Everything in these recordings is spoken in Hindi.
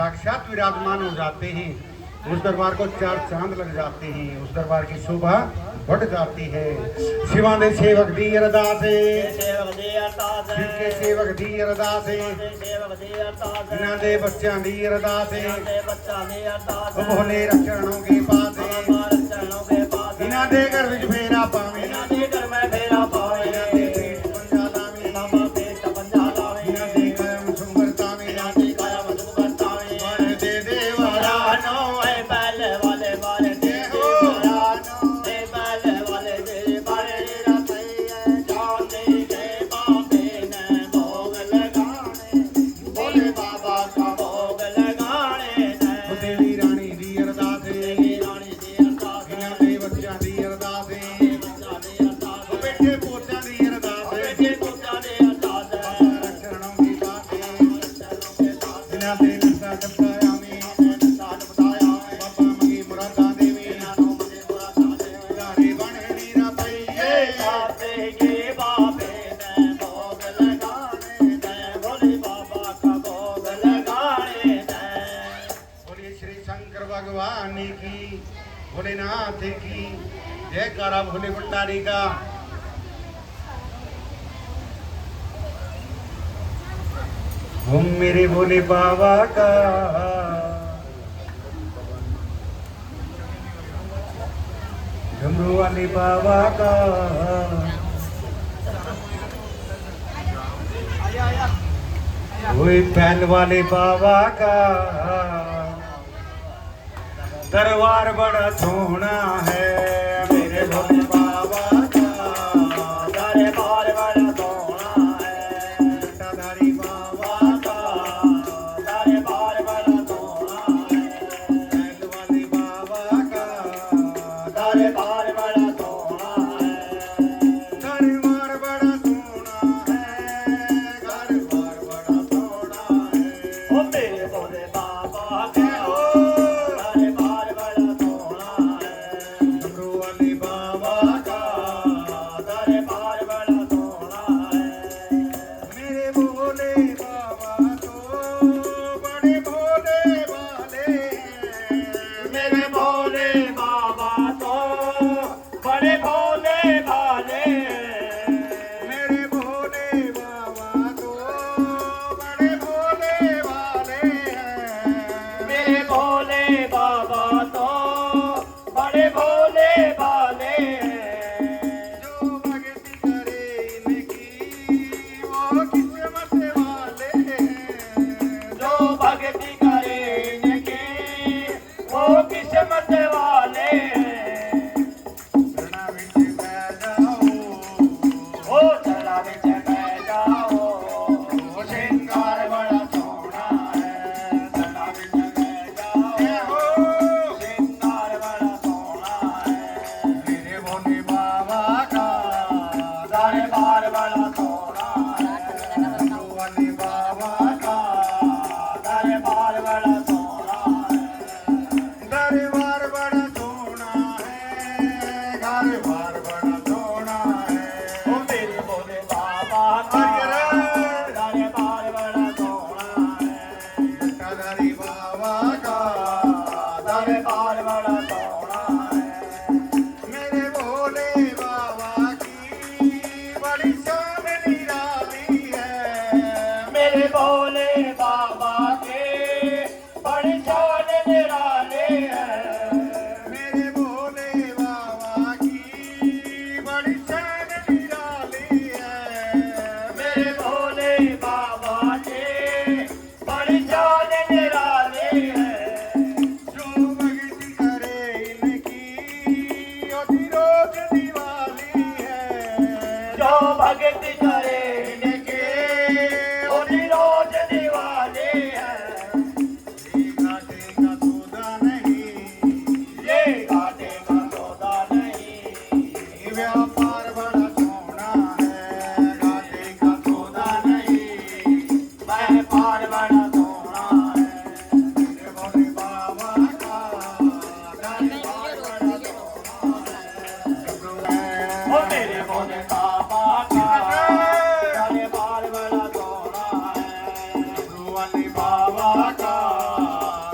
साक्षात विराजमान हो जाते हैं। उस दरबार को चार चांद लग जाते हैं। उस दरबार की शोभा बढ़ जाती है। शिवा दे सेवक दी अरदास शिव के सेवक दी अरदास इन्हां दे बच्चों दी अरदास भोले रचरणों के पास इन्हां दे घर विच फेरा पावे इन्हां दे पेट पंजा लावे इन्हां दे कायम सुंदरता में भगवान की भोलेनाथ की जयकारा भोले भंडारी का। हम मेरे भोले बाबा का डमरू वाले बाबा का वही पहल वाले बाबा का दरबार बड़ा सोना है मेरे भोले बाबा का दरबार बड़ा सोना है जटाधारी बाबा का दरबार बड़ा सोना है पहल वाले बाबा का दरबार बड़ा सोना है दरबार बड़ा सोना है दरबार बड़ा सोना है ओ मेरे भोले बाबा के मेरे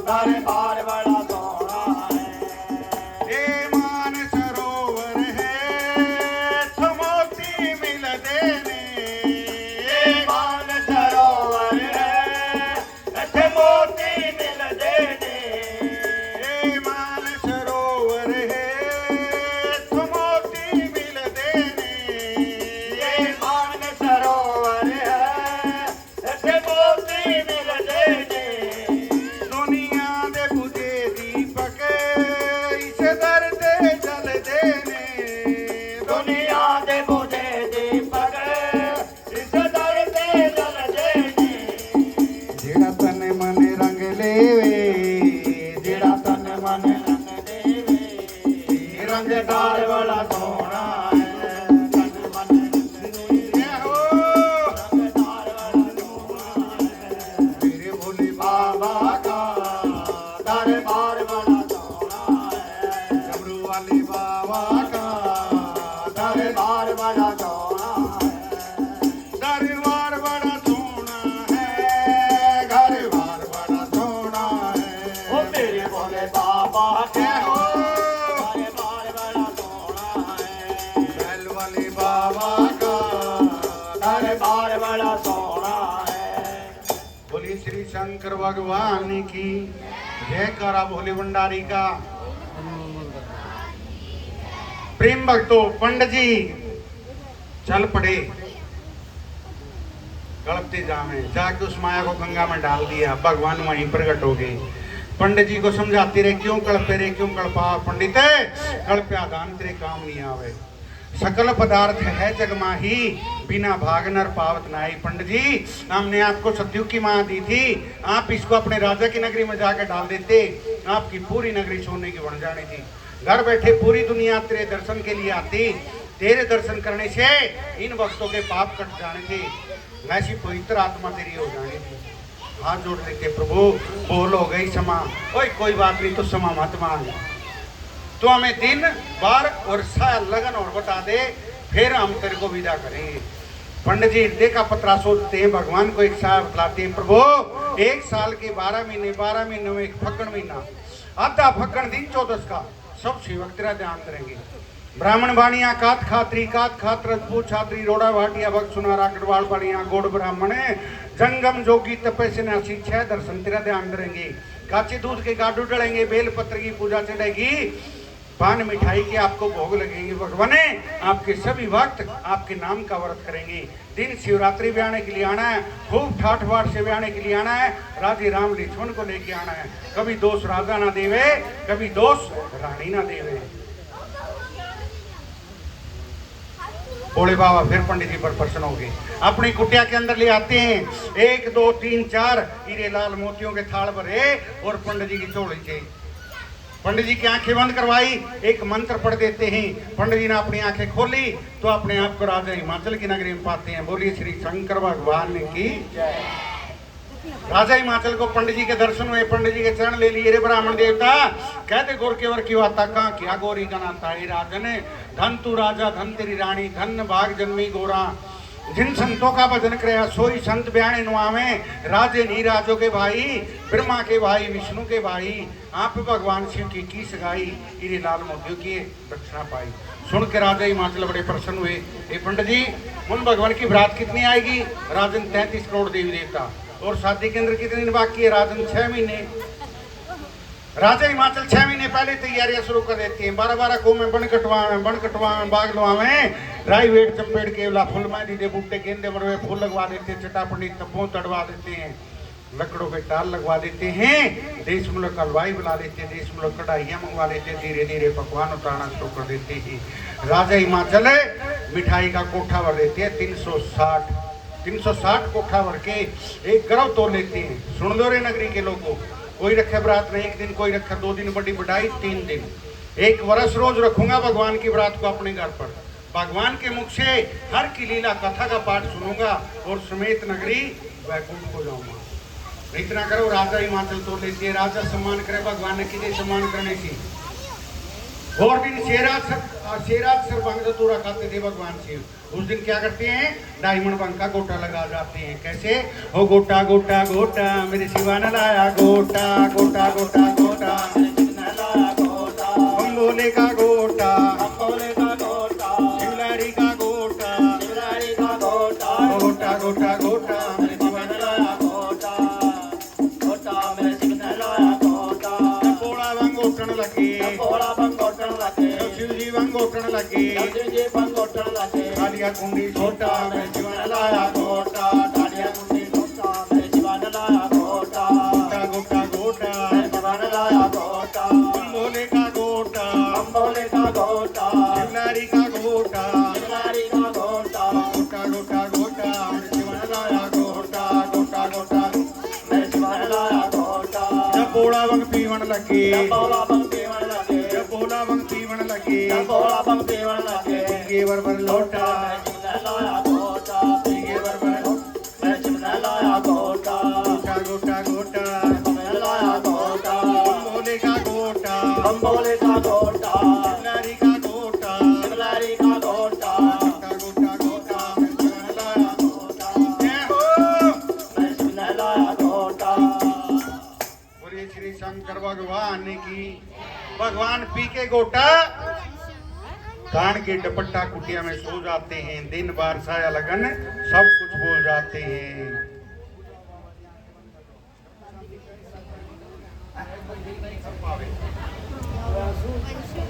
दरबार बड़ा सोना है। ये मान सरोवर है तो मोती मिल देने। ये मान सरोवर है इत्थे मोती मिल देने। ये मान सरोवर है तो मोती मिल देने। ये मान सरोवर है इत्थे मोती मिल देने। दुनिया दे बुझे दीपक इस दर ते जल देने। दुनिया दे बुझे दीपक इस दर ते जल देने। जेड़ा तन मन रंग लेवे, जेड़ा तन मन रंग देवे रंगदार बड़ा सोना है। तन मन जय हो रंगदार बड़ा सोना है। मेरे भोले बाबा बाबा का दरबार बड़ा सोना है। डमरू वाले बाबा का दरबार बड़ा सोना है। दरबार बड़ा सोना है। घरबार बड़ा सोना है। ओ मेरे भोले बाबा के जय हो दरबार बड़ा सोना है। बैल वाले बाबा का दरबार बड़ा सोना है। बोलिए श्री शंकर भगवान की जयकारा भोले भंडारी का। प्रेम भक्तों, पंडित जी चल पड़े, गड़पते जामे जाके उस माया को गंगा में डाल दिया। भगवान वहीं प्रकट हो गए। पंडित जी को समझाते रहे, क्यों कड़पे रे, क्यों कड़पा पंडित, कड़प्या दान तेरे काम नहीं आवे। सकल पदार्थ है जग माही, बिना भाग नर पावत नाई। पंडित जी, हमने आपको सतयुग की माँ दी थी, आप इसको अपने राजा की नगरी में जाकर डाल देते, आपकी पूरी नगरी सोने की बन जानी थी। घर बैठे पूरी दुनिया तेरे दर्शन के लिए आती, तेरे दर्शन करने से इन भक्तों के पाप कट जाने थे, ऐसी पवित्र आत्मा तेरी हो जानी थी। हाथ जोड़ देते, प्रभु बोल हो गई क्षमा। ओए कोई बात नहीं, तो क्षमा मत मांग, तो हमें दिन बार और साल लगन और बता दे, फिर हम तेरे को विदा करेंगे। पंडित जी देखा पत्रा सोचते हैं, भगवान को एक साल बतलाते हैं, प्रभु एक साल के 12 महीने, 12 महीनों में एक फक्कड़ महीना, आधा फक्कड़ दिन 14 का, सब सेवक तेरा ध्यान करेंगे। ब्राह्मण बाणिया कात खात्री, कात खात रजपूत छात्री, रोड़ा भाटिया भक्त सुनारा कटवाल बाणिया गोड़ ब्राह्मण जंगम जोगी तपस्या नासी, 6 दर्शन तेरा ध्यान करेंगे। काचे दूध के गाडू डलेंगे, बेल पत्र की पूजा चढ़ेगी, पान मिठाई के आपको भोग लगेंगे। भगवान आपके सभी भक्त आपके नाम का व्रत करेंगे। दिन शिवरात्रि ब्याने के लिए आना है, खूब ठाठ बाट से ब्याने के लिए आना है, राधे राम लक्ष्मण को लेके आना है। कभी दोष राजा ना देवे, कभी दोष रानी ना देवे। भोले बाबा फिर पंडित जी पर प्रसन्न हो गए, अपनी कुटिया के अंदर ले आते हैं 1 2 3 4 हीरे लाल मोतियों के थाल भरे और पंडित जी की झोली से पंडित जी की आंखें बंद करवाई, एक मंत्र पढ़ देते हैं। पंडित जी ने अपनी आंखें खोली तो अपने आप को राजा हिमाचल की नगरी में पाते हैं। बोलिए श्री शंकर भगवान की जय। राजा हिमाचल को पंडित जी के दर्शन हुए, पंडित जी के चरण ले लिए। रे ब्राह्मण देवता कहते गोर केवर की वाता कहाँ किया गोरी का नाता है राजन, धन तू राजा धन तेरी रानी, धन भाग जन्मी गोरा, जिन संतों का भजन करया सोई संत ब्याने नुआवे, राजे नीराजो के भाई, ब्रह्मा के भाई, विष्णु के भाई, आप भगवान शिव की सगाई, हीरे लाल मोतियों की दक्षिणा पाई। सुन के राजा हिमाचल बड़े प्रसन्न हुए। ए पंडित जी, उन भगवान की बरात कितनी आएगी? राजन 33 करोड़ देवी देवता। और शादी के अंदर कितने दिन बाकी है? राजन 6 महीने। राजा हिमाचल 6 महीने पहले तैयारियां शुरू कर देती हैं। 12 को में बन कटवा बाग लुआवे, राई वेट चंपेड़ केवला फुल मेहंदी दे बूटे गेंदे बड़े फूल लगवा देते हैं, चटापटी तब्बों तड़वा देते हैं, लकड़ों के टाल लगवा देते हैं, देश मुल्क हलवाई बुला लेते हैं, देश मुल्क कढ़ाइयाँ मंगवा लेते हैं, धीरे धीरे पकवान उतारना शुरू कर देते हैं। राजा हिमाचल मिठाई का कोठा भर देते हैं 360 कोठा भर के एक गर्व तोड़ लेते हैं। सुन लो रे नगरी के लोगों, कोई रखे बरात में 1 दिन, कोई रखे 2 दिन, बड़ी बढ़ाई 3 दिन, 1 वर्ष रोज रखूंगा भगवान की बरात को अपने घर पर। भगवान के मुख से हर की लीला कथा का पाठ सुनूंगा और समेत नगरी वैकुंठ को जाऊंगा। इतना करो, राजा हिमाचल तोड़ लेती है। राजा सम्मान करे, भगवान ने किसी सम्मान करने की और दिन शेराज सर्वांग धतूरा खाते थे भगवान शिव। उस दिन क्या करते हैं, डायमंड बंग का गोटा लगा जाते हैं। कैसे, हो गोटा गोटा गोटा मेरे शिवा ने लाया गोटा, गोटा गोटा गोटा बंगोले का गोटा, शिवलारी का गोटा, गोटा गोटा गोटा मेरे शिवा ने लाया गोटा, बोला बंग उठन लगे, शिव जी बंग उठन लगे, डालिया कुंडी छोटा मेरे शिवा ने लाया गोटा, गोटा गोटा गोटा बंगोले का गोटा, शिवलारी का गोटा, गोटा गोटा गोटा मेरे शिवा ने लाया गोटा, गोटा गोटा जब बोला बंग पीवन लगे, जब बोला बंग पीवन लगे, ये बरबर लोटा, ये बरबर गोटा गोटा गोटा बंगोले का गोटा, शिवलारी का गोटा, गोटा गोटा मेरे शिवा ने लाया गोटा। जय हो, बोलिए श्री शंकर भगवान की। भगवान पी के गोटा कान के दुपट्टा कुटिया में सो जाते हैं। दिन बार साया लगन सब कुछ भूल जाते हैं।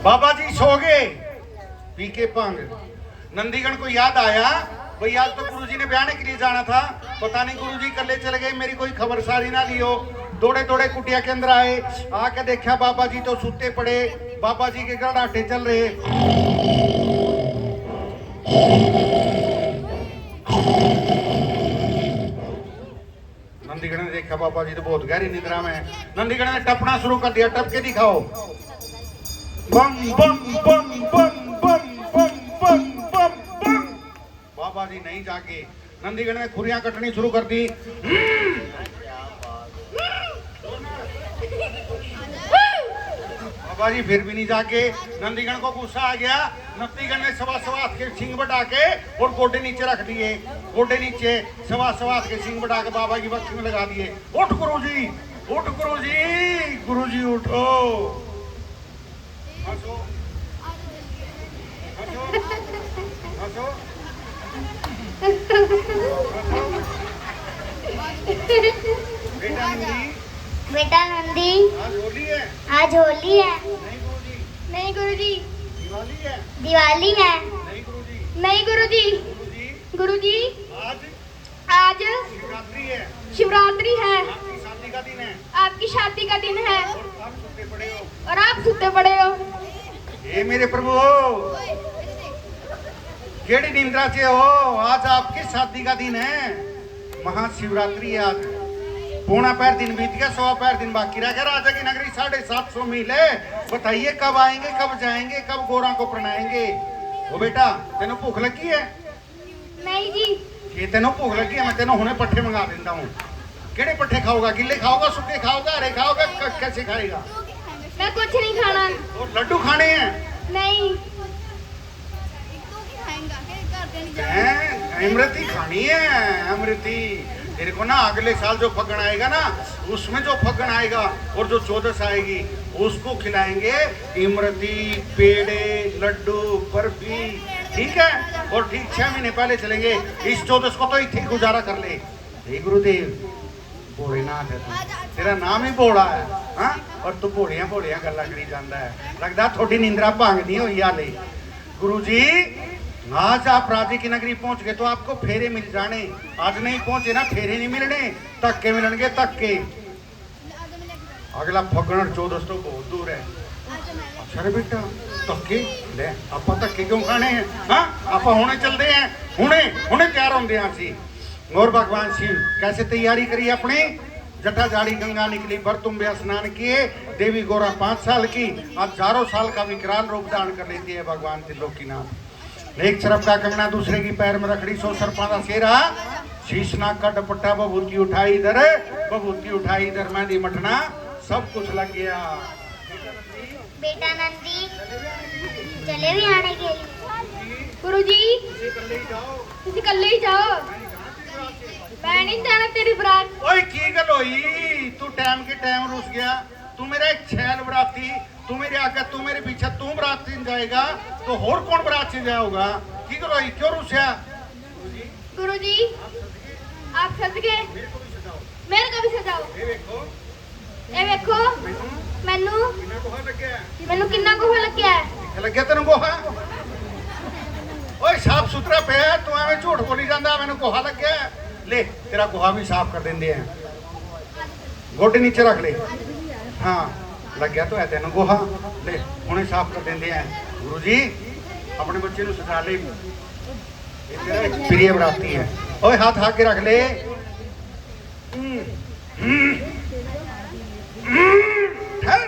बाबा जी सो गए पी के पंग। नंदीगण को याद आया, भाई आज तो गुरुजी ने बयाने के लिए जाना था, पता नहीं गुरुजी कल्ले चले गए, मेरी कोई खबर सारी ना लियो। दौड़े दौड़े कुटिया के अंदर आए, आके देखा बाबा जी तो सुते पड़े, बाबा जी के गड़ाटे चल रहे। नंदीगण ने देखा बाबा जी तो बहुत गहरी निद्रा में। नंदीगण ने टपना शुरू कर दिया, टप के दिखाओ, बम बम बम बम बम बम बम बम बम। बाबा जी नहीं जागे। नंदीगण ने खुरियां कटनी शुरू कर दी। बाबा जी फिर भी नहीं जाके। नंदीगण को गुस्सा आ गया। नंदीगण ने सवा के सिंग बटा के और गोडे नीचे रख दिए। गोडे नीचे सवा के सिंग बटा के बाबा की बक्सी में लगा दिए। उठ गुरुजी, उठ गुरुजी, गुरुजी उठो। हंसो हंसो हंसो बेटा नंदी, आज होली है। आज होली है। नहीं गुरुजी, नहीं गुरुजी, दिवाली है। दिवाली है। नहीं गुरुजी, नहीं गुरुजी, गुरुजी गुरुजी आज आज शिवरात्रि है। शिवरात्रि है। आपकी शादी का दिन है आपकी शादी का दिन है और आप सोते पड़े हो। और आप सुते पड़े हो। हे मेरे प्रभु, केड़ी निंद्रा से हो? आज आपकी शादी का दिन है, महाशिवरात्रि है आज। पौना पैर दिन बीत गया, 100 पैर दिन बाकी रह गया। राजा की नगरी 750 मील है। बताइए कब आएंगे, कब जाएंगे, कब गोरा को प्रणाएंगे? ओ बेटा, तेनों भूख लगी है? नहीं जी। ये तेनों भूख लगी है, मैं तेनों हुने पट्ठे मंगा देता हूँ। केड़े पट्ठे खाओगा? गिल्ले खाओगा, सूखे खाओगा, हरे खाओगा, कैसे खाएगा? मैं कुछ नहीं खाना। और लड्डू खाने हैं? नहीं। अमृति खानी है, अमृति। तेरे को ना अगले साल जो फगन आएगा ना, उसमें जो फगन आएगा और जो 14 आएगी, उसको खिलाएंगे इमरती, पेड़े, लड्डू, बर्फी, ठीक है? और ठीक 6 महीने पहले चलेंगे। इस 14 को तो इतने गुजारा कर ले। हे गुरुदेव, भोलेनाथ है तू, तेरा नाम ही भोला है, हाँ? और तू भोलियां भोलियां गल्ला करी जाता है। लगता थोड़ी निंद्रा भांगनी हुई हाले। गुरु जी, आज आप राजे की नगरी पहुंच गए तो आपको फेरे मिल जाने। आज नहीं पहुंचे ना, फेरे नहीं मिलने, धक्के मिलणगे, धक्के। अगला फगण 14 तो बहुत दूर है। अच्छा रे बेटा, धक्के ले, आप धक्के क्यों खाने हैं? हाँ, आप हुणे चलते हैं, हुणे तैयार होंगे हैं सी। और भगवान शिव कैसे तैयारी करी अपनी? जटा जाड़ी गंगा निकली, बरतुंबे स्नान किए। देवी गोरा 5 साल की, आज 1000 साल का विकराल रूप धारण कर लेती है भगवान त्रिलोकीनाथ। एक तरफ का कंगना, दूसरे की पैर में रखड़ी, 100 सर्पां दा सेरा, शीश नाक का दुपट्टा, बबूती उठाई इधर, बबूती उठाई इधर, मेहंदी मठना, सब कुछ लग गया। बेटा नंदी चले भी आने के लिए गुरु जी तुसी कल्ले ही जाओ मैं नहीं जाना तेरी बरात ओए की गल होई तू टाइम के टाइम रुस गया तू मेरा एक छैल बराती तू मेरे आगे तू मेरे पीछे तू बरात में जाएगा तो और कौन बरात से जाएगा की गल होई क्यों रुसया गुरु जी आप सज गए मेरे को भी सजाओ ये देखो मैनू मैनू किन्ना गोहा लग्या है लग्या तेन गोहा ओए साफ सुथरा पे तू एवं झूठ बोली जाता मैंने गोहा लग्या ले तेरा गोहा भी साफ कर देंगे हैं गोडे नीचे रख ले हाँ लग गया तो है तेन गोहा ले हुणे साफ कर देंगे हैं गुरु जी अपने बच्चे को सजा ले ये तेरा एक प्रिय बराती है ओए हाथ आगे रख ले ठहर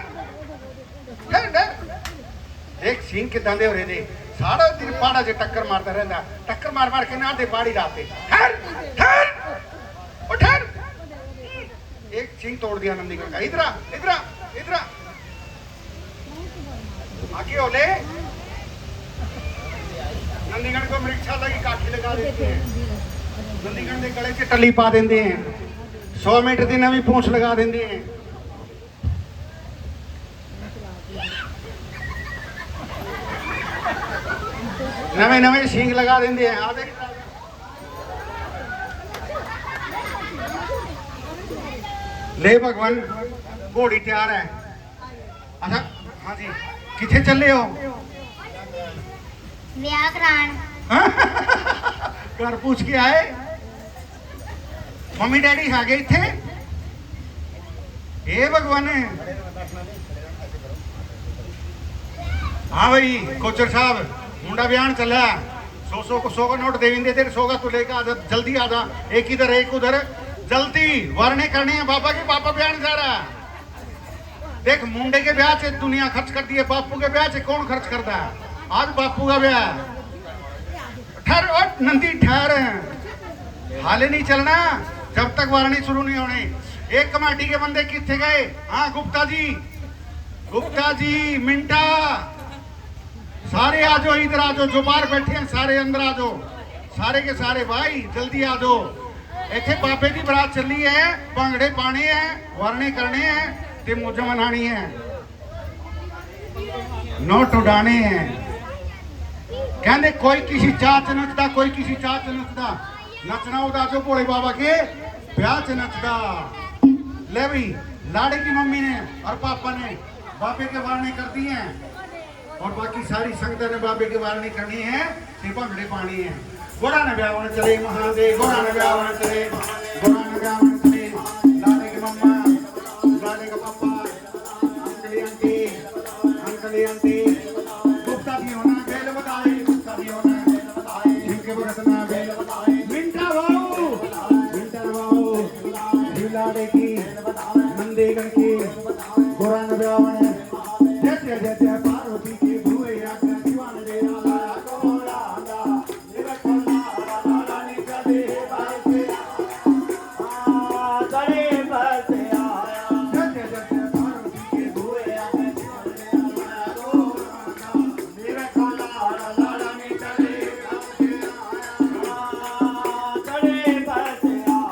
ठहर ठहर देख सीन कितना दे हो रहे थे सारा दिन पहाड़ा से टक्कर मारता रहता टक्कर मार मार के ना दे पहाड़ी राते ठहर ठहर ओ ठहर एक सिंह तोड़ दिया नंदीगढ़ का इधर इधर इधर आगे ओले नंदीगढ़ को मृक्षा लगी काठी लगा देते हैं नंदीगढ़ के गले से टली पा देंगे हैं 100 मीटर की नवी पूंछ लगा देंगे हैं नवे नवे सींग लगा देंगे हैं आधे ले भगवान घोड़ी तैयार है अच्छा हाँ जी किथे चले हो ब्याह करान घर पूछ के आए मम्मी डैडी आ गए थे ए भगवान हाँ भाई कोचर साहब मुंडा बयान चला 100 का नोट दे देंगे तेरे 100 का तू लेकर आ जा जल्दी आ जा एक इधर एक उधर जल्दी वरने करने हैं बाबा के पापा बयान जा रहा देख मुंडे के ब्याह से दुनिया खर्च करती है बापू के ब्याह से कौन खर्च करता है आज बापू का ब्याह ठहर और नंदी ठहर हाले नहीं चलना जब तक वारणी शुरू नहीं होने एक कमेटी के बंदे कितने गए हाँ गुप्ता जी मिंटा सारे आ जाओ इधर आ जाओ जो बाहर बैठे हैं सारे अंदर आ जाओ सारे के सारे भाई जल्दी आ जाओ इतने बाबे की बरात चली है भंगड़े पाने हैं वरने करने हैं ते मुझे मनानी है नोट उड़ाने हैं कहते कोई किसी चाह च नचता कोई किसी चाह च नचता नचना उदा जो भोले बाबा के ब्याह च नचदा ले भाई लाड़े की मम्मी ने और पापा ने बाबे के वारने कर दी हैं और बाकी सारी संगत ने बाबे के वारने करनी है ते भंगड़े पानी है घोड़ा ने ब्याह होने चले महादेव घोड़ा ने ब्याह होने चले घोड़ा ने ब्याह होने चले लाड़े की मम्मा लाड़े का पापा अंकली आंटी गुप्ता भी होना बेल बताए गुप्ता भी होना बेल बताए जिनके बरसना बेल बताए मिंटा बाबू लाड़े की नंदीगढ़ की घोड़ा ने ब्याह होने जय जय जय पार्वती की भुए आकर दीवान दे लाया घोड़ा दा ये खोला रानी का दे बासे करे बस आया जय जय जय पार्वती की भुए आकर दीवान दे लाया घोड़ा दा मेरा खोला रानी का दे करे बस आया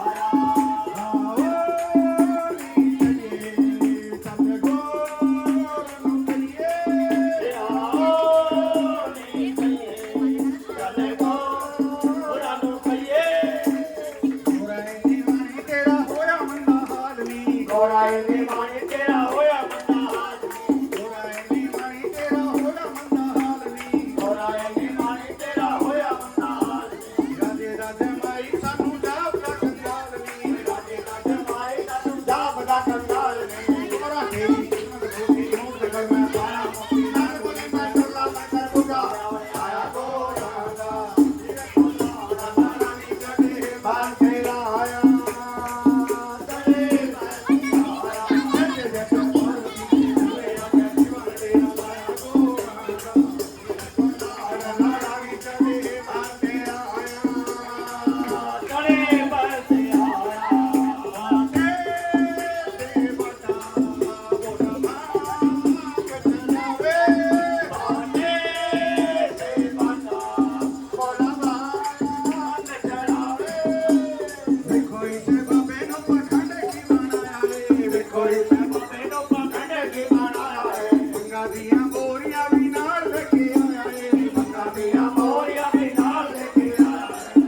दिया बोरियां भी नाल लेके आया रे मंगा दिया बोरियां भी नाल लेके आया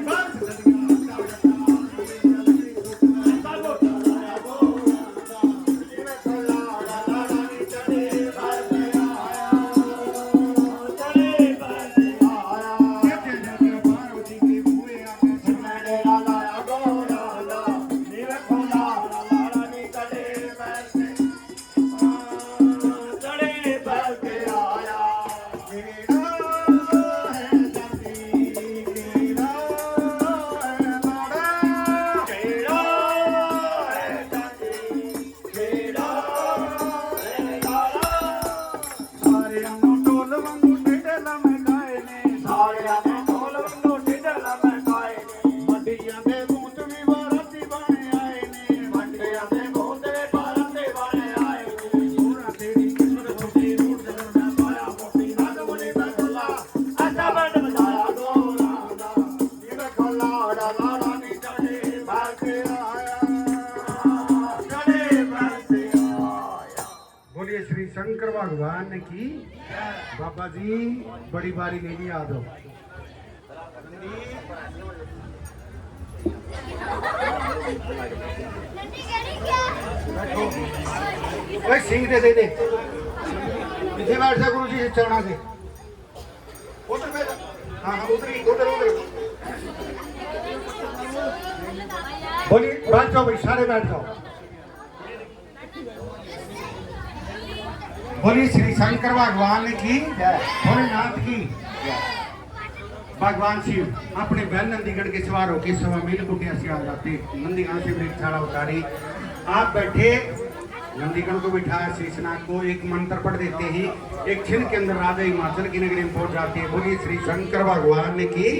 बस सदिया बोलिए श्री शंकर भगवान की। बाबा जी बड़ी बारी ले ली याद हो। भाई सिंह दे दे पीछे बैठ जा गुरु जी चरणा से उधर बैठ। हाँ हाँ उधर ही उधर उधर बोलिए बैठ जाओ भाई सारे बैठ जाओ। बोलिए श्री शंकर भगवान की भोलेनाथ की। भगवान शिव अपने बैल नंदीगढ़ के सवार होकर सवा मील कुटिया से आ जाते। नंदीगढ़ से वृक्षाला उतारी आप बैठे नंदीगढ़ को बिठाया शेषनाग को एक मंत्र पढ़ देते हैं। एक क्षण के अंदर राजा हिमाचल की नगरी में पहुंच जाते हैं। बोलिए श्री शंकर भगवान की।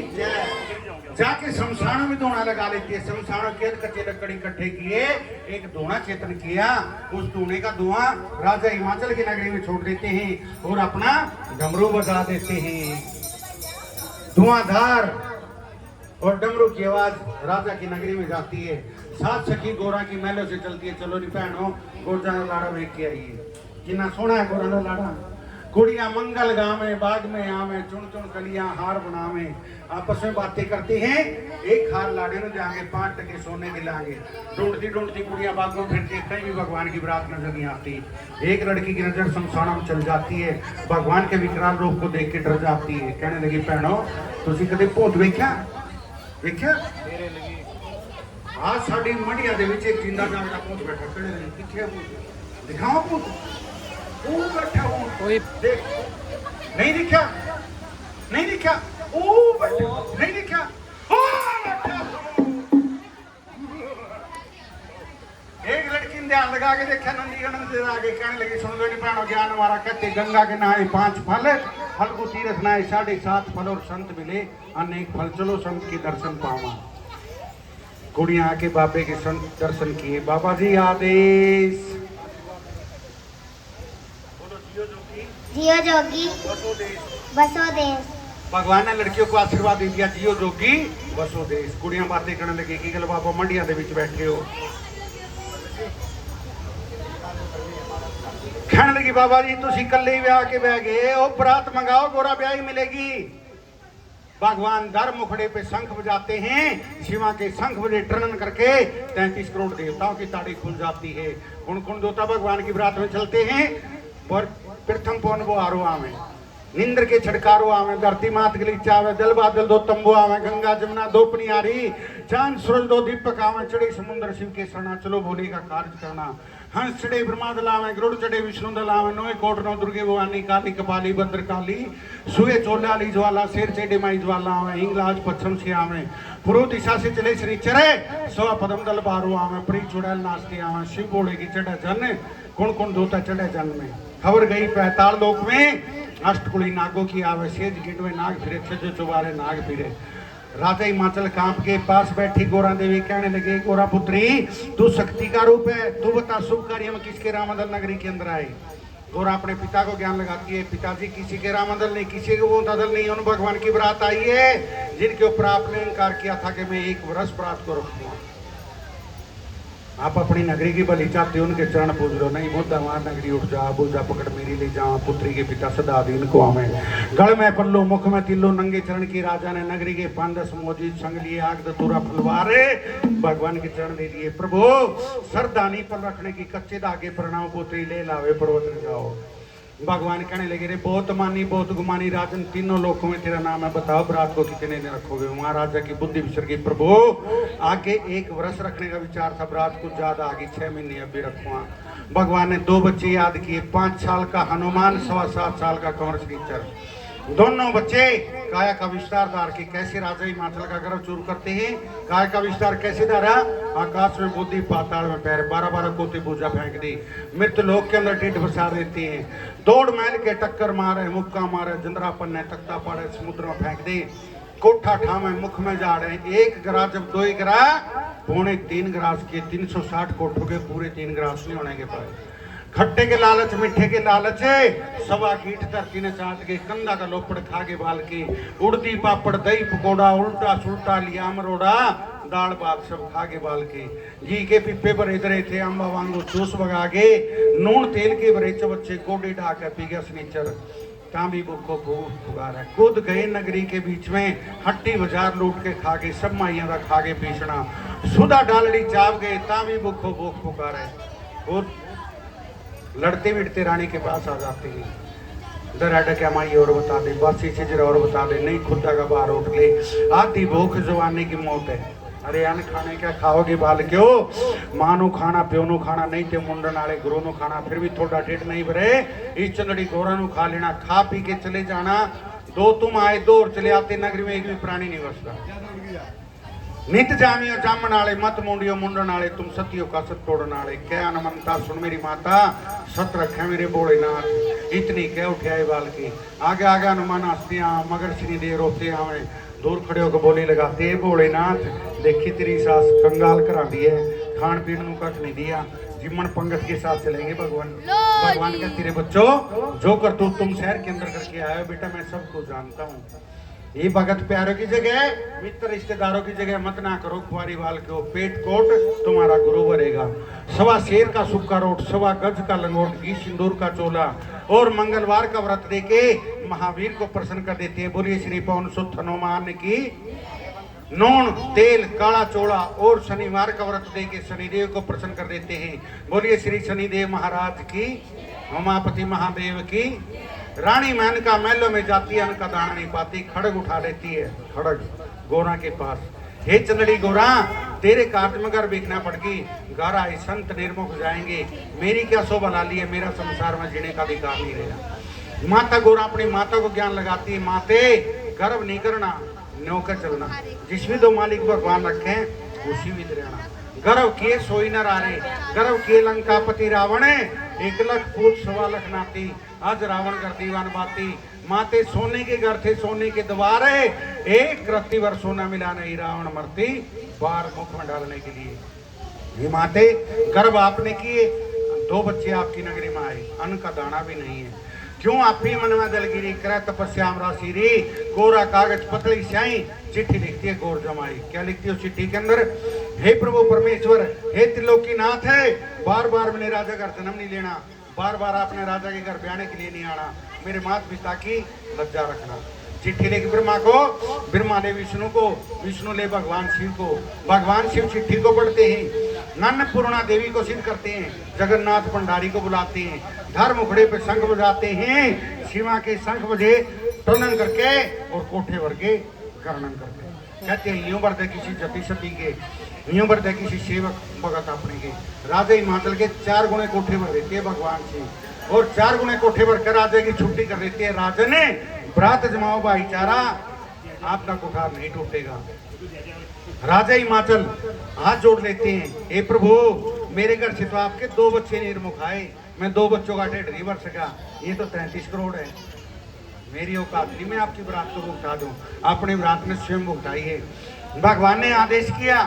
जाके शमशानों में धोना लगा लेती है। शमशानों के कच्चे लकड़ी इकट्ठे किए एक धोना चेतन किया। उस धोने का धुआं राजा हिमाचल की नगरी में छोड़ देते हैं और अपना डमरू बजा देते हैं। धुआंधार और डमरू की आवाज राजा की नगरी में जाती है। सात सखी गोरा की महलों से चलती है। चलो नी भैनों गोरा लाड़ा देख के आइए। कितना सोना है गोरा लाड़ा। कुड़िया मंगल गावे बाग में आवे चुन चुन कलियां हार बनावे। आपस में बातें करती हैं। एक हार लाड़े में जाएंगे 5 टके सोने के लाएंगे। ढूंढती ढूंढती कुड़िया बाग में फिरती कहीं भी भगवान की बारात नजर नहीं आती। एक लड़की की नजर शमशान में चल जाती है। भगवान के विकराल रूप को देख के डर जाती है। कहने लगी भैनों तुसी कदे भूत वेख्या वेख्या। आज साड़ी मंडिया दे विच एक जिंदा जागदा भूत बैठा। कहने लगी किथे भूत दिखाओ भूत। वो बैठा हूँ देख नहीं दिखा नहीं दिखा। ओ बैठा नहीं दिखा ओ बैठा। एक लड़की ने ध्यान लगा के देखा नंदीगढ़ से आगे। कहने लगी सुन लो नी भैनों ज्ञान हमारा कहते गंगा के नहाए 5 फल फल को तीर्थ नहाए 7.5 फल और संत मिले अनेक फल। चलो संत के दर्शन पावा। कुड़िया आके बाबे के संत दर्शन किए। बाबा जी आदेश। जियो जोगी बसो देश। भगवान ने लड़कियों को आशीर्वाद दे दिया जियो जोगी बसो देश। कुड़ियां बातें करने लगी कि गल बाबा मंडिया दे विच बैठे हो। कहने लगी बाबा जी तुसी कल्ले ही ब्याह के बह गए ओ बरात मंगाओ गोरा ब्याह ही मिलेगी। भगवान दर मुखड़े पे शंख बजाते हैं। शिवा के शंख बजे टर्न करके 33 करोड़ देवताओं की ताड़ी खुल जाती है। कौन कौन देवता भगवान की बरात में चलते हैं। और प्रथम पवन वो आरो आवे निंद्र के छड़कारो आवे धरती मात गलीचा आवे दल बादल दो तंबू आवे गंगा जमुना दो पनियारी चांद सूरज दो दीपक आवे चढ़े समुद्र शिव के सना। चलो भोले का कार्य करना। हंस चढ़े ब्रह्मा दल आवे गरुड़ चढ़े विष्णु दल आवे नोए कोट नौ दुर्गे भवानी काली कपाली भद्र काली सुए चोलाली ज्वाला शेर चढ़े माई ज्वाला आवे हिंगलाज पश्चिम से आवे पूर्व दिशा से चले श्री चरे सवा पदम दल बारो आवे परी चुड़ैल नाचते आवे शिव भोले की चढ़े जन कौन कौन दोता चढ़े जन में। खबर गई पैताल लोक में अष्टकुली नागों की आवे सेज गिंडवे नाग फिरे छजो चुबारे नाग फिरे। राजा हिमाचल कांप के पास बैठी गोरा देवी कहने लगे गोरा पुत्री तू शक्ति का रूप है। तू बता शुभ कार्य में किसके रामदल नगरी के अंदर आए। गोरा अपने पिता को ज्ञान लगाती है। पिताजी किसी के रामदल नहीं किसी के वो दल नहीं उन भगवान की बरात आई है जिनके ऊपर आपने इनकार किया था कि मैं 1 वर्ष बरात को रखूंगा। आप अपनी नगरी की भली चाहते हो, उनके चरण पूज लो। नहीं मुद्दा वहां नगरी उठ जा, बोझा पकड़ मेरी ले जा, पुत्री के पिता सदा दीन को आवे। गल में पल्लो मुख में तिल्लो, नंगे चरण की राजा ने नगरी के 5-10 मोजी संग लिए, आग दतूरा फलवारे भगवान के चरण दे दिए। प्रभु सरदानी पर रखने की कच्चे धागे प्रणाम, पुत्री ले लावे पर्वत न जाओ। भगवान कहने लगे रे बहुत मानी बहुत गुमानी राजन, तीनों लोकों में तेरा नाम है, बताओ बरात को कितने दिन रखोगे। महाराजा की बुद्धि विसर गई। प्रभु आगे 1 वर्ष रखने का विचार था, बरात कुछ ज्यादा आगे 6 महीने अभी रखवा। भगवान ने 2 बच्चे याद किए, 5 साल का हनुमान, 7.25 साल का कंवर श्रीचर। दोनों बच्चे काया का विस्तार धार के कैसे राजा हिमाचल का गर्व चूर करते हैं। काया का विस्तार कैसे धारा, आकाश में बुद्धि पाताल में पैर, 12-12 कोते पूजा फेंक दी, मृत लोक के अंदर टिट बसा देते हैं। दौड़ महल के टक्कर मारे, मुक्का मारे, जंदरापन ने तख्ता पाड़े, समुद्र में फेंक दे, कोठा ठामे, मुख में जा रहे। 1 ग्रा जब 2 ग्रा 3.25 ग्रास के 360 कोठों के पूरे 3 ग्रास नहीं होने के पाए। खट्टे के लालच मीठे के लालच है, सवा कीट धरती ने चाट के, कंधा का लोपड़ खा के बाल के, उड़दी पापड़ दही पकौड़ा, उल्टा सुल्टा लिया मरोड़ा, दाल भात सब खा के बाल के, घी के पिप्पे भरे धरे थे, अम्बा वांगो चूस बगा के, नून तेल के भरे चबच्चे कोडे ढा के पी गया सनीचर। तांबी बुको भूख पुकारा, कूद गए नगरी के बीच में, हट्टी बाजार लूट के खा गए, सब माइया का खा के पीसना, सुधा डालड़ी चाप गए, तांबी बुको भूख पुकारे। खुद लड़ते बिड़ते रानी के पास आ जाते हैं, दर क्या माई और बता दे, बासी चिजरा और बता दे, नहीं खुदा का बाहर उठ ले, आधी भूख जवानी की मौत है। अरे अन खाने क्या खाओगे बाल क्यों, मां नु खाना प्यो नु खाना, नहीं ते मुंडन वाले गुरु नु खाना, फिर भी थोड़ा ढिड नहीं भरे, इस चंदड़ी गोरा नु खा लेना, खा पी के चले जाना। 2 तुम आए 2 और चले आते, नगरी में एक भी प्राणी नहीं बसता। नित जामियो जामन आले, मत मुंडियो मुंडन आले, तुम सतियो का सत तोड़न आले। क्या अनमनता सुन मेरी माता, सत रखे मेरे भोलेनाथ, इतनी कह उठे बाल की। आगे आगे हनुमान हंसतियां, मगर श्री दे रोते आवे, दूर खड़े होकर बोली लगाते, भोलेनाथ देखी तेरी सास कंगाल करा दी है, खान पीन नु कख नहीं दिया, जिमन पंगत के साथ चलेंगे भगवान। भगवान का तेरे बच्चों जो कर तुम शहर के अंदर करके आए हो बेटा, मैं सबको जानता हूँ। ये भगत प्यारों की जगह, मित्र रिश्तेदारों की जगह मत ना करो, कुंवारी बाल के पेट कोट तुम्हारा गुरु भरेगा। 1.25 शेर का सूखा रोट, 1.25 गज का लंगोट, घी सिंदूर का चोला, और मंगलवार का व्रत देके महावीर को प्रसन्न कर देते हैं। बोलिए श्री पवन सुत हनुमान की। नून तेल काला चोला, और शनिवार का व्रत देके शनिदेव को प्रसन्न कर देते हैं। बोलिए श्री शनिदेव महाराज की, उमापति महादेव की। रानी मेनका महलों में जाती है, अन्न का दाना नहीं पाती, खड़ग उठा लेती है, खड़ग गोरा के पास। हे चंदड़ी गोरा, तेरे कार्य में घर बेचना पड़गी, घर आए संत निर्मुख जाएंगे, मेरी क्या शोभा लाली है, मेरा संसार में जीने का अधिकार नहीं रहेगा। माता गोरा अपनी माता को ज्ञान लगाती है, माते गर्व नहीं करना, नौकर चलना, जिस भी 2 मालिक भगवान रखे उसी भी रहना। गर्व किए सोई न रारे, गर्व किए लंकापति रावण, 1 लाख पूत 1.25 लाख नाती, आज रावण कर दीवान बाती। माते सोने के घर थे, सोने के द्वार, 1 रत्ती भर सोना मिला नहीं, रावण मरती बार मुख में डालने के लिए। ये माते गर्व आपने किए, 2 बच्चे आपकी नगरी में आए, अन्न का दाना भी नहीं है, क्यों आप ही मन में दलगिरी करे, तपस्याम राशि री, कोरा कागज पतली स्याही, चिट्ठी लिखती है गौर जमाई। क्या लिखती है उस चिट्ठी के अंदर, हे प्रभु परमेश्वर, हे त्रिलोकीनाथ है, बार बार मैंने राजा का जन्म नहीं लेना, बार बार अपने राजा के घर ब्याने के लिए नहीं आना, मेरे माता पिता की लज्जा रखना। चिट्ठी लेके ब्रह्मा को, ब्रह्मा ने विष्णु को, विष्णु ले भगवान शिव को, भगवान शिव चिट्ठी को पढ़ते हैं, नन्न पूर्णा देवी को सिद्ध करते हैं, जगन्नाथ भंडारी को बुलाते हैं, धर्म मुखड़े पे शंख बजाते हैं, शिवा के शंख बजे टोनन करके और कोठे वर्गे गर्णन करके कहते हैं यूं बढ़ते किसी जति सती के, यूं बढ़ते किसी सेवक भगत अपने के। राजा हिमाचल के 4 गुणे कोठे भर देते हैं भगवान शिव, और 4 गुणे कोठे भर कर राजा की छुट्टी कर देती है। राजा ने ब्रात जमाओ भाईचारा, आपका कुठार नहीं टूटेगा। राजा हिमाचल हाथ जोड़ लेते हैं, हे प्रभु मेरे घर से तो आपके 2 बच्चे निर्मुख आए, मैं 2 बच्चों का ढेड नहीं भर सका, ये तो 33 करोड़ है, मेरी औकात नहीं मैं आपकी बरात को भुगता दूं, अपनी बरात में स्वयं भुगताई है। भगवान ने आदेश किया,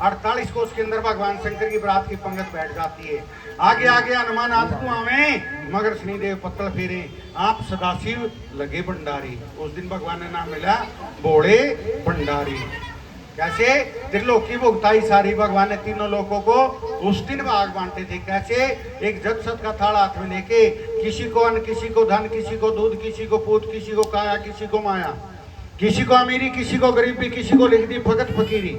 48 कोस के अंदर भगवान शंकर की बरात की पंगत बैठ जाती है। आगे आगे हनुमान आदि को आवे, मगर शनिदेव पत्तल फेरे, आप सदाशिव लगे भंडारी। उस दिन भगवान ने नाम मिला भोले भंडारी। कैसे? त्रिलोकी भुगताई सारी, भगवान ने तीनों लोगों को उस दिन भाग बांटे थे। कैसे? एक जग सत का थाल हाथ में लेके, किसी को अन्न, किसी को धन, किसी को दूध, किसी को पूत, किसी को काया, किसी को माया, किसी को अमीरी, किसी को गरीबी, किसी को लिख दी भगत फकीरी।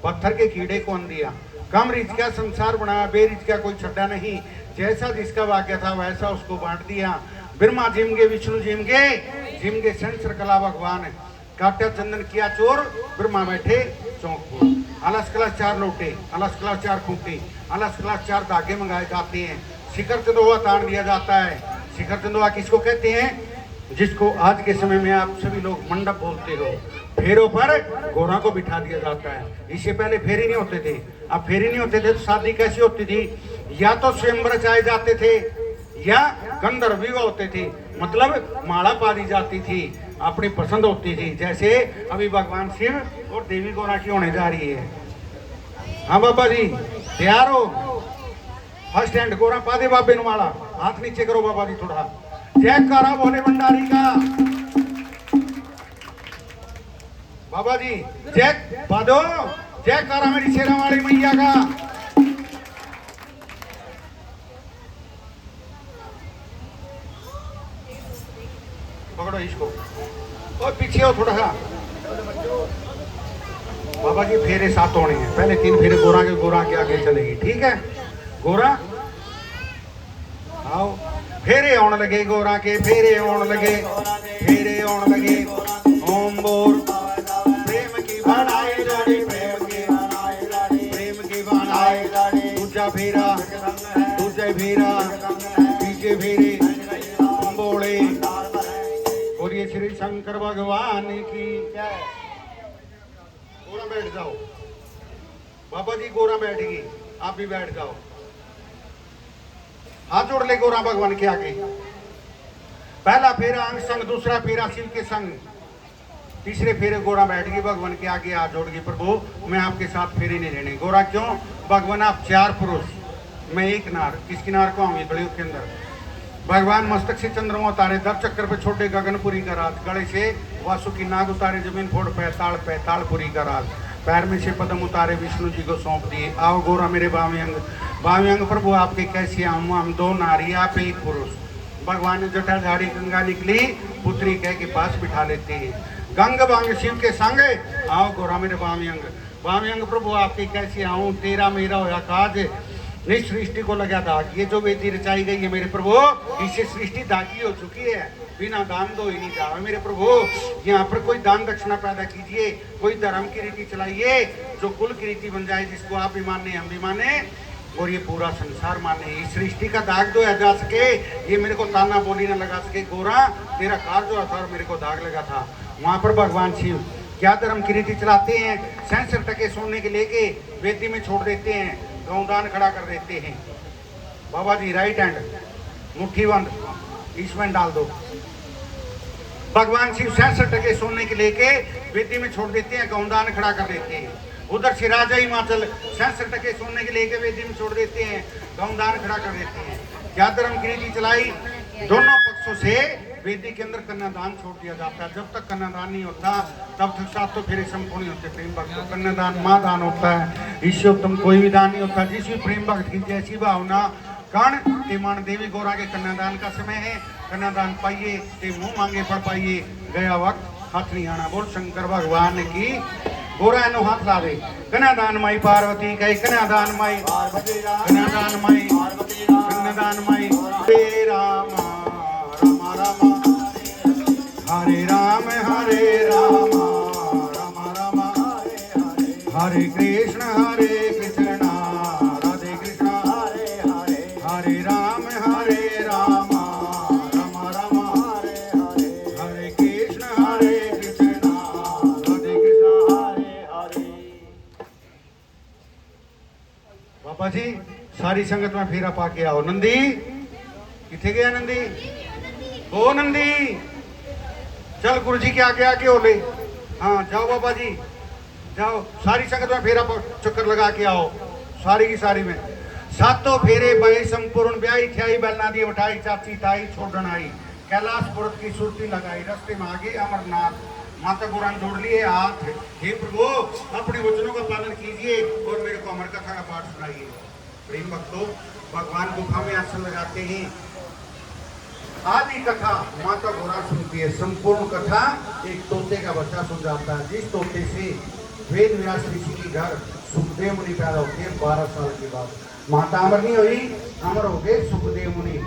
पत्थर के कीड़े को अन्न दिया, कम रिच का संसार बनाया, बेरिच का कोई छड्डा नहीं। जैसा जिसका भाग्य था वैसा उसको बांट दिया। ब्रह्मा जिम गे, विष्णु जिम गे संसर कला भगवान। काटा चंदन किया चोर, ब्रह्मा बैठे चौक पर। अलस कलश 4 लोटे, अलस कलश 4 खूंटी, अलस कलश 4 धागे मंगाए जाते हैं। शिखर चंदोआ तान दिया जाता है। शिखर चंदोआ किसको कहते हैं? जिसको आज के समय में आप सभी लोग मंडप बोलते हो। फेरों पर घोड़ा को बिठा दिया जाता है। इससे पहले फेरी नहीं होते थे। अब फेरी नहीं होते थे तो शादी कैसी होती थी? या तो स्वयंवर रचाए जाते थे या गंधर्व विवाह होते थे, मतलब माला पा दी जाती थी, अपनी पसंद होती थी। जैसे अभी भगवान शिव और देवी गौरा की होने जा रही है। हाँ बाबा जी तैयार हो? फर्स्ट हैंड गोरा पा दे बाबे नु माला, हाथ नीचे करो बाबा जी थोड़ा। जय कारा भोले भंडारी का बाबा जी, जय पा दो। जय कारा मेरी शेरा वाली मैया का। पकड़ो इसको और पीछे हो थोड़ा सा। बाबा जी फेरे 7 होने हैं, पहले 3 फेरे गोरा के आगे चलेगी, ठीक है? गोरा आओ, फेरे होने लगे गोरा के, फेरे होने लगे, फेरे होने लगे। ओम बोल प्रेम की बनाई जोड़ी, प्रेम की बनाई जोड़ी। दूजा फेरा, दूजा फेरा, तीजे फेरे बोले। और ये श्री शंकर भगवान की जय। गोरा बैठ जाओ बाबा जी, गोरा बैठेगी, आप भी बैठ जाओ। हाथ जोड़ ले गोरा भगवान के आगे। पहला फेरा अंग संग, दूसरा फेरा शिव के संग, तीसरे फेरे गोरा बैठेगी भगवान के आगे, हाथ जोड़गी। प्रभु मैं आपके साथ फेरे नहीं लेने। गोरा क्यों? भगवान आप 4 पुरुष, मैं 1 नार। किसकी नार को आऊंगी? कलयुग के अंदर भगवान मस्तक से चंद्रमा उतारे, दर चक्कर पे छोटे गगनपुरी का राज, गले से वासुकी नाग उतारे, जमीन फोड़ पैतालपुरी का राज, पैर में से पद्म उतारे, विष्णु जी को सौंप दिए। आओ गोरा मेरे बावी अंग प्रभु आपके कैसे आऊँ? हम 2 नारी, आप 1 पुरुष। भगवान ने जटा झाड़ी गंगा निकली, पुत्री कह के पास बिठा लेते हैं। गंग बांग शिव के संग, आओ गोरा मेरे बावी अंग प्रभु आपके कैसे आऊँ? तेरा मेरा होया काज, इस सृष्टि को लगा दाग। ये जो वेदी रचाई गई है मेरे प्रभु, इससे सृष्टि दागी हो चुकी है, बिना दान दो ही नहीं जाओ मेरे प्रभु। यहाँ पर कोई दान दक्षिणा पैदा कीजिए, कोई धर्म की रीति चलाइए जो कुल की रीति बन जाए, जिसको आप भी माने हम भी माने और ये पूरा संसार माने। इस सृष्टि का दाग धोया जा सके, ये मेरे को ताना बोली ना लगा सके। गोरा तेरा कार जो था और मेरे को दाग लगा था। वहाँ पर भगवान शिव क्या धर्म की रीति चलाते हैं? 66 टके सोने के लेके वेदी में छोड़ देते हैं, गौदान खड़ा कर देते हैं। बाबा जी राइट हैंड मुट्ठी बंद, इसमें डाल दो। भगवान शिव 66 टके सोने के लेके वेदी में छोड़ देते हैं, गौदान खड़ा कर देते हैं। उधर से राजा हिमाचल 66 टके सोने के लेके वेदी में छोड़ देते हैं, गौदान खड़ा कर देते हैं। क्या धर्म की रीति चलाई? दोनों पक्षों से वेदी के अंदर कन्यादान छोड़ दिया जाता है। जब तक कन्यादान नहीं होता तब तक 7 तो फेरे संपूर्ण होते। प्रेम भक्त तो कन्यादान माँ दान होता है, इससे उत्तम कोई भी दान नहीं होता। जिस भी प्रेम भक्त की जैसी भावना कर्ण ते मान देवी गौरा के कन्यादान का समय है। कन्यादान पाइए ते मुंह मांगे पढ़ पाइए, गया वक्त हाथ नहीं आना। बोल शंकर भगवान की। गोरा नो हाथ ला दे। कन्यादान माई पार्वती कहे, कन्यादान माई पार्वती, कन्यादान माई पार्वती, कन्यादान माई। हे राम राम राम हरे राम राम राम हरे कृष्ण राधे कृष्ण हरे हरे, हरे राम राम राम हरे कृष्ण राधे कृष्ण हरे हरे। बाबा जी सारी संगत में फेरा पाके आओ। नंदी किथे गया? नंदी ओ नंदी चल गुरु जी के आगे आके हो ले। हाँ जाओ बाबा जी जाओ, सारी संगत में फेरा चक्कर लगा के आओ, सारी की सारी में। 7 फेरे बहे संपूर्ण, ब्याई थ्याई बैलना दी उठाई, चाची ताई छोड़न आई, कैलाश पुरत की सुरती लगाई, रस्ते में आगे अमरनाथ माता गुरान जोड़ लिए हाथ। हे प्रभु अपने वचनों का पालन कीजिए और मेरे को अमर कथा का पाठ सुनाइए। प्रेम भक्तों, भगवान गुफा में आसन लगाते हैं। आदि कथा माता गौरा सुनती है। संपूर्ण कथा एक तोते का बच्चा सुन जाता है, जिस तोते से वेद व्यास ऋषि के घर सुखदेव मुनि पैदा होते हैं 12 साल के बाद। माता अमर नहीं हुई, अमर हो गए सुखदेव मुनि।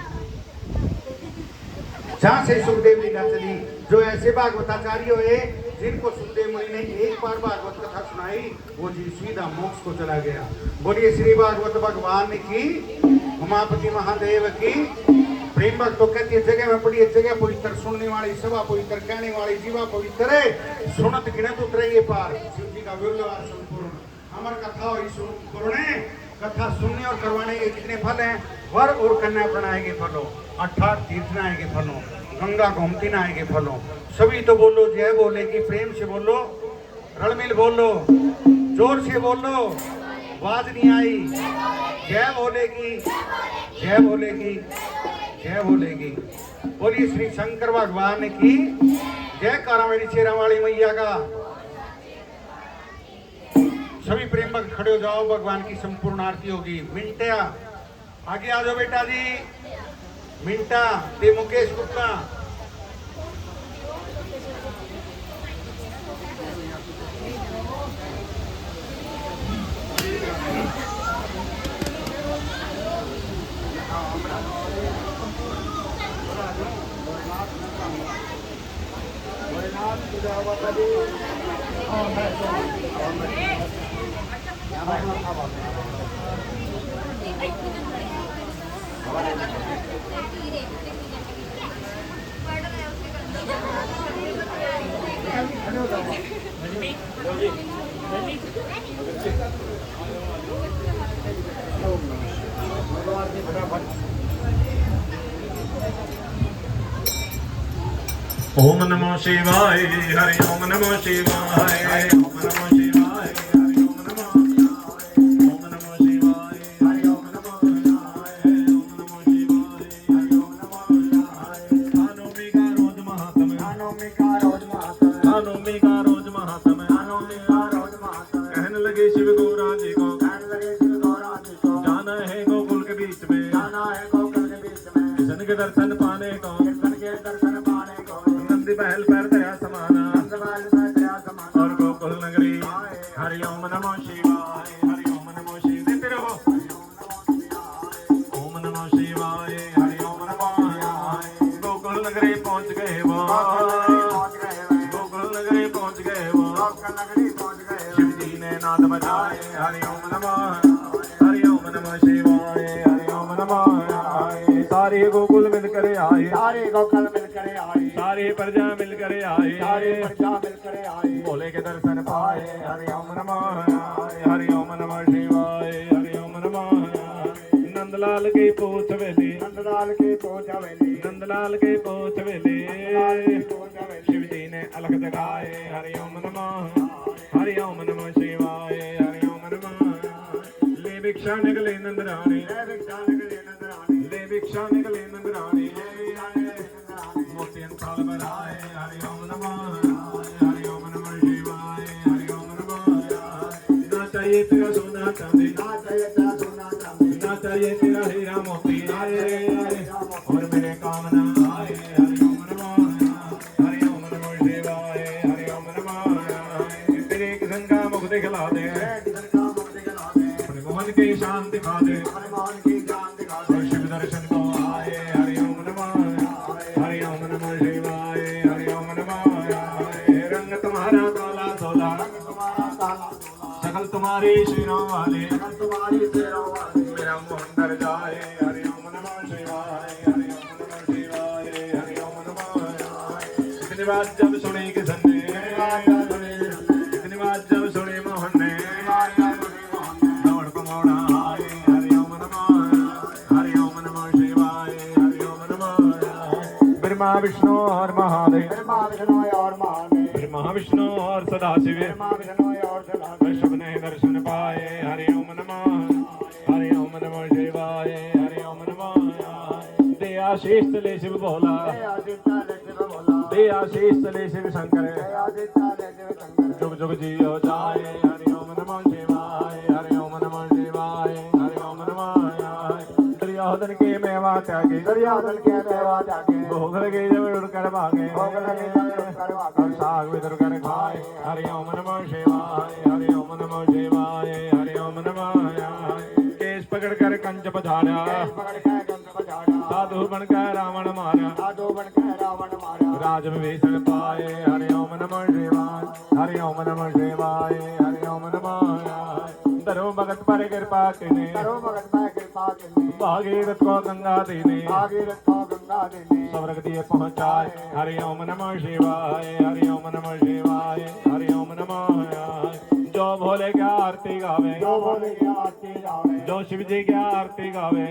जहां से सुखदेव लीला चली, जो ऐसे भागवताचार्य हुए जिनको सुखदेव मुनि ने एक बार भागवत कथा सुनाई, वो जी सीधा मोक्ष को चला गया। बोलिए श्री भागवत भगवान की, उमापति महादेव की। प्रेम भक्त तो कहती है जगह में पड़ी है जगह पवित्र, सुनने वाली सभा पवित्र, कहने वाली जीवा पवित्र है, सुनत गिनत उतरेंगे पार। शिव जी का व्यवहार संपूर्ण अमर कथा हुई सुने। कथा सुनने और करवाने के कितने फल हैं? वर और कन्या प्रणाय के फलों, 18 तीर्थ नहाय के फलों, गंगा गोमती नहाय के फलों। सभी तो बोलो जय बोले की, प्रेम से बोलो, रड़मिल बोलो, जोर से बोलो, आवाज नहीं आई। जय बोलेगी, जय बोलेगी, जय बोलेगी। बोलिए श्री शंकर भगवान की जय। कारा मेरी शेरा वाली मैया का। सभी प्रेम भक्त खड़े हो जाओ, भगवान की संपूर्ण आरती होगी। मिंटिया आगे आ जाओ बेटा जी। मिंटा दे मुकेश गुप्ता। ओम नमो शिवाय, हरि ओम नमो शिवाय, ओम नमो शिवाय, हरि ओम नमो शिवाय, ओम नमो शिवाय, हरि ओम नमो शिवाय, ओम नमो शिवाय, हरि ओम नमो शिवाय। अनोमी का रोज महात्म, अनोमी का रोज महात्म, अनोमी का रोज महात्म, अनोमी का रोज महात्म। कहने लगे शिव गौरा जी को, कहने लगे शिव गौरा जी को, जाना है गोकुल के बीच में, जाना है गोकुल के बीच में, कृष्ण के दर्शन पाने को, कृष्ण के दर्शन पाने को। बहल पर दया समाना, और गोकुल नगरी। हरि ओम नमो शिवाय, हरि ओम नमो शिवाय, ओम नमो शिवाय, हरि ओम नमो शिवाय। गोकुल नगरी पहुंच गए वो, गोकुल नगरी पहुंच गए वो, शिव जी ने नाद बजाए। हरि ओम नमो, हरि ओम नमो शिवाय, हरि ओम नमो शिवाय। सारे गोकुल मिलकर आए, सारे गोकुल मिलकर आए, सारी प्रजा मिलकर आई, सारी प्रजा मिलकर आई, भोले के दर्शन पाए। हरि ओम नमः शिवाय, हरि ओम नमः शिवाय, हरि ओम नमः शिवाय। नंदलाल की पूछ वेली, नंदलाल की पूछ वेली, नंदलाल की पूछ वेली, शिव जी ने अलग जगाए। हरि ओम नमः, हरि ओम नमः शिवाय, हरि ओम नमः। ले भिक्षा निकले नंदरानी, ले भिक्षा निकले नंदरानी, ले भिक्षा निकले नंदरानी, मोतियन थाल बनाए। हरि ओम नमः, हरि ओम नमः शिवाय, हरि ओम नमः। ना चाहिए तेरा सोना चांदी, ना चाहिए तेरा सोना चांदी, ना चाहिए तेरा हीरा मोती, और मेरे कामना आए। हरि ओम नमः, हरि ओम नमः शिवाय, हरि ओम नमः। तेरे किसन का मुख दिखला दे, अपने मोहन की शान दिखा दे, अपने मोहन की शान दिखा दे, शिव दर्शन को आए। हरि ओम नमः, हरि ओम नमः शिवाय, हरि ओम नमः। रंग तुम्हारा काला सोला, सकल तुम्हारी शिरों वाले, सकल तुम्हारी शिरों वाले, मेरा मोहन डर जाए। हरि ओम नमः शिवाय, हरि ओम नमः शिवाय, हरि ओम नमः। इतनी बात जब सुनी किसन ने, इतनी बात जब सुनी मोहन ने, दौड़ को मोड़ा आए। हरि ओम नमः, हरि ओम नमः शिवाय, हरि ओम नमः। ब्रह्मा विष्णु और महादेव, ब्रह्मा विष्णु और महादेव, ब्रह्मा विष्णु और सदाशिव, ब्रह्मा विष्णु और सदाशिव, सबने दर्शन पाए। हरि ओम नमः, हरि ओम नमः शिवाय, हरि ओम नमः। दे आशीष ले शिव बोला, दे आशीष चले शिव शंकर जुग जुग जियो जाए हरि ओम नमः शिवाय हरि ओम नमः शिवाय हरि ओम नमः शिवाय दुर्योधन के मेवा त्यागे भोग लगे जब उड़कर भागे और साग भी दुर्कर खाए हरि ओम नमः शिवाय हरि ओम नमः शिवाय हरि ओम नमः शिवाय केश पकड़ कर कंच पछाड़ा साधु बनकर रावण मारा राज विभीषण पाए हरि ओम नमः शिवाय हरि ओम नमः शिवाय हरि ओम नमः शिवाय धरो भगत पर कृपा किने भागीरथ को गंगा देने स्वर्ग दिए पहुँचाए हरि ओम नमः शिवाय हरि ओम नमः शिवाय हरि ओम नमः शिवाय जो भोले क्या आरती गावे जो शिव जी क्या आरती गावे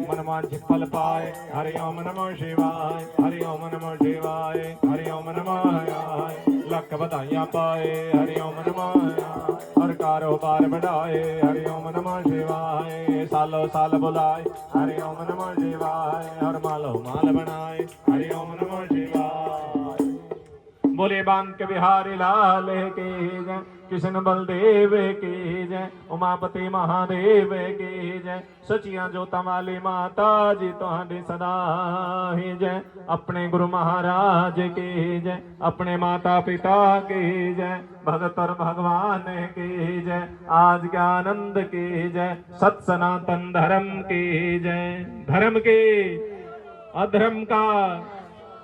मन वांछित फल पाए हरि ओम नमः शिवाय हरि ओम नमः शिवाय हरि ओम नमः शिवाय लख बधाइयाँ पाए हरि ओम नमः शिवाय हर कारोबार बढ़ाए हरि ओम नमः शिवाय सालों साल बुलाए हरि ओम नमः शिवाय हर मालो माल बनाए हरि ओम नमः शिवाय बोले बांक बिहारी लाल की जय कृष्ण बलदेव की जय उमापति महादेव की जय सचिया जोता वाली माता जी तुहाडी सदा ही जय अपने गुरु महाराज की जय अपने माता पिता की जय भगत और भगवान की जय आज के आनंद की जय सत सनातन धर्म की जय धर्म के अधर्म का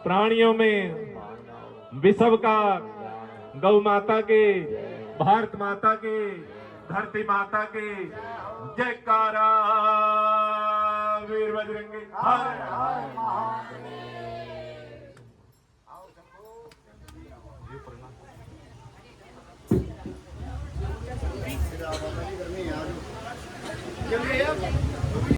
प्राणियों में विश्व का गौ माता के भारत माता के धरती माता के जयकारा वीर बजरंगी हर हर चलिए